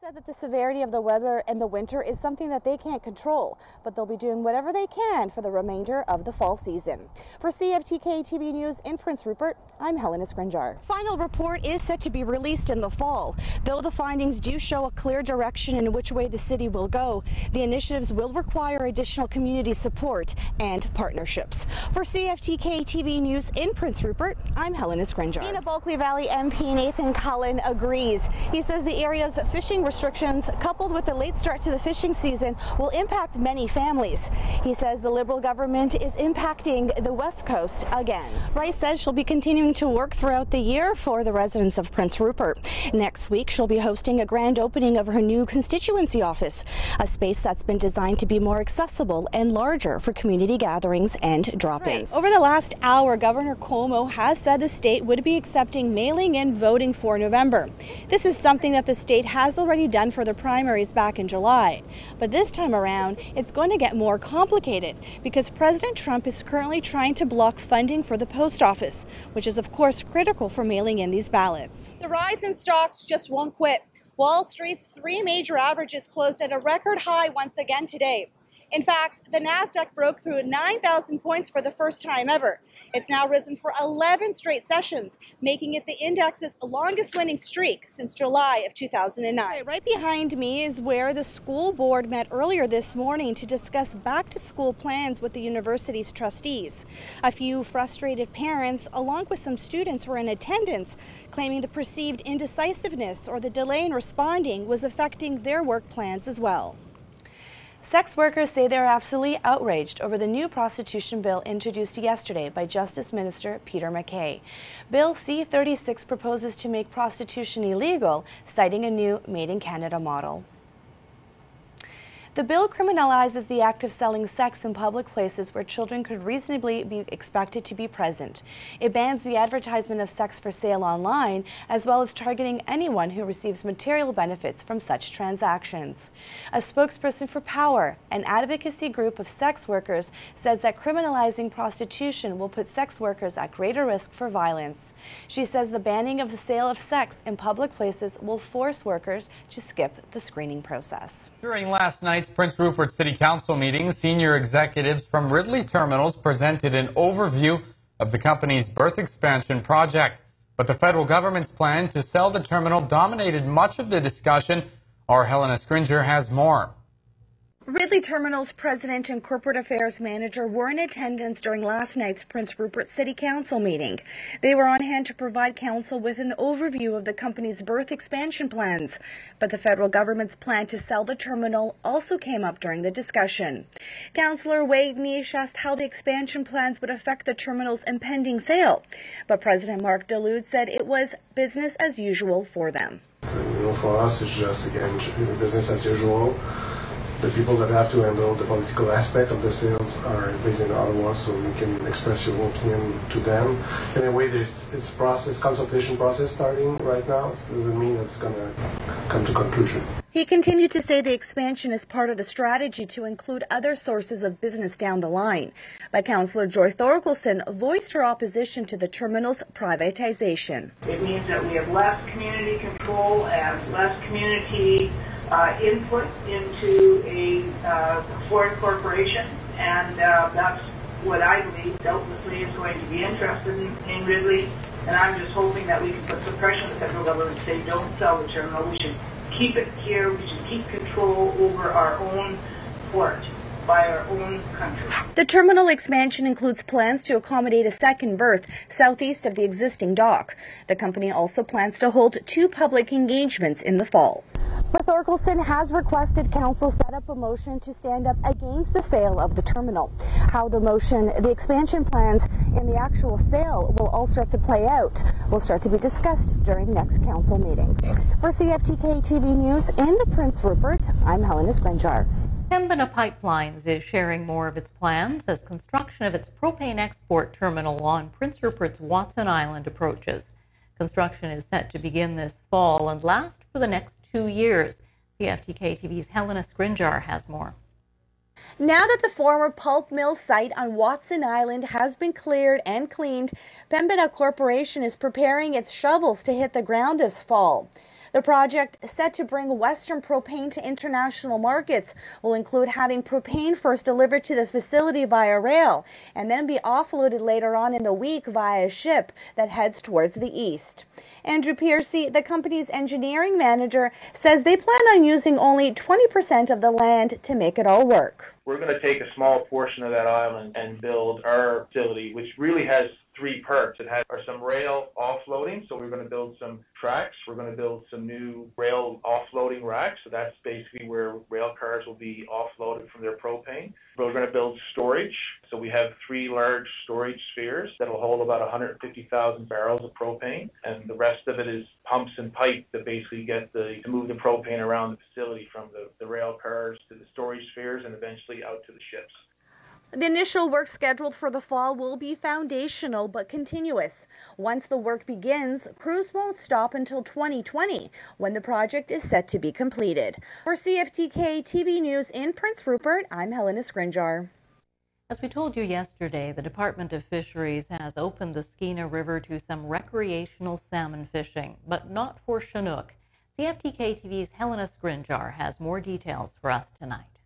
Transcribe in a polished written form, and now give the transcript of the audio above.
said that the severity of the weather in the winter is something that they can't control, but they'll be doing whatever they can for the remainder of the fall season. For CFTK TV News in Prince Rupert, I'm Helena Demo. Final report is set to be released in the fall. Though the findings do show a clear direction in which way the city will go, the initiatives will require additional community support and partnerships. For CFTK TV News in Prince Rupert, I'm Helena Demo. In Bulkley Valley MP Nathan Cullen agrees. He says the area's fishing restrictions, coupled with the late start to the fishing season, will impact many families. He says the Liberal government is impacting the West Coast again. Rice says she'll be continuing to work throughout the year for the residents of Prince Rupert. Next week, she'll be hosting a grand opening of her new constituency office, a space that's been designed to be more accessible and larger for community gatherings and drop-ins. Over the last hour, Governor Cuomo has said the state would be accepting mailing-in voting for November. This is something that the state has already done for the primaries back in July. But this time around, it's going to get more complicated because President Trump is currently trying to block funding for the post office, which is of course critical for mailing in these ballots. The rise in stocks just won't quit. Wall Street's three major averages closed at a record high once again today. In fact, the Nasdaq broke through 9,000 points for the first time ever. It's now risen for 11 straight sessions, making it the index's longest winning streak since July of 2009. Right behind me is where the school board met earlier this morning to discuss back-to-school plans with the university's trustees. A few frustrated parents, along with some students, were in attendance, claiming the perceived indecisiveness or the delay in responding was affecting their work plans as well. Sex workers say they're absolutely outraged over the new prostitution bill introduced yesterday by Justice Minister Peter MacKay. Bill C-36 proposes to make prostitution illegal, citing a new Made in Canada model. The bill criminalizes the act of selling sex in public places where children could reasonably be expected to be present. It bans the advertisement of sex for sale online, as well as targeting anyone who receives material benefits from such transactions. A spokesperson for Power, an advocacy group of sex workers, says that criminalizing prostitution will put sex workers at greater risk for violence. She says the banning of the sale of sex in public places will force workers to skip the screening process. During last night's Prince Rupert City Council meeting, senior executives from Ridley Terminals presented an overview of the company's berth expansion project. But the federal government's plan to sell the terminal dominated much of the discussion. Our Helena Demo has more. Ridley Terminals President and Corporate Affairs Manager were in attendance during last night's Prince Rupert City Council meeting. They were on hand to provide council with an overview of the company's berth expansion plans. But the federal government's plan to sell the terminal also came up during the discussion. Councillor Wade Nish asked how the expansion plans would affect the terminal's impending sale. But President Mark Delude said it was business as usual for them. For us, it's just, again, business as usual. The people that have to handle the political aspect of the sales are based in Ottawa, so you can express your opinion to them. Anyway, there's consultation process starting right now. So it doesn't mean it's going to come to conclusion. He continued to say the expansion is part of the strategy to include other sources of business down the line. But Councillor Joy Thorkelson voiced her opposition to the terminal's privatization. It means that we have less community control and less community input into a foreign corporation, and that's what I believe doubtlessly is going to be interested in Ridley. And I'm just hoping that we can put some pressure on the federal government to say don't sell the terminal. We should keep it here. We should keep control over our own port by our own country. The terminal expansion includes plans to accommodate a second berth southeast of the existing dock. The company also plans to hold 2 public engagements in the fall. But Thorkelson has requested council set up a motion to stand up against the sale of the terminal. How the expansion plans and the actual sale will all start to play out will start to be discussed during next council meeting. For CFTK TV News in Prince Rupert, I'm Helena Demo. Pembina Pipelines is sharing more of its plans as construction of its propane export terminal on Prince Rupert's Watson Island approaches. Construction is set to begin this fall and last for the next 2 years. CFTK TV's Helena Demo has more. Now that the former pulp mill site on Watson Island has been cleared and cleaned, Pembina Corporation is preparing its shovels to hit the ground this fall. The project, set to bring Western propane to international markets, will include having propane first delivered to the facility via rail and then be offloaded later on in the week via ship that heads towards the east. Andrew Piercy, the company's engineering manager, says they plan on using only 20% of the land to make it all work. We're going to take a small portion of that island and build our facility, which really has three parts. It has some rail offloading, so we're going to build some tracks. We're going to build some new rail offloading racks, so that's basically where rail cars will be offloaded from their propane. We're going to build storage, so we have three large storage spheres that will hold about 150,000 barrels of propane, and the rest of it is pumps and pipe that basically to move the propane around the facility from the rail cars to the storage spheres and eventually out to the ships. The initial work scheduled for the fall will be foundational but continuous. Once the work begins, crews won't stop until 2020, when the project is set to be completed. For CFTK TV News in Prince Rupert, I'm Helena Scrinjar. As we told you yesterday, the Department of Fisheries has opened the Skeena River to some recreational salmon fishing, but not for Chinook. CFTK TV's Helena Scrinjar has more details for us tonight.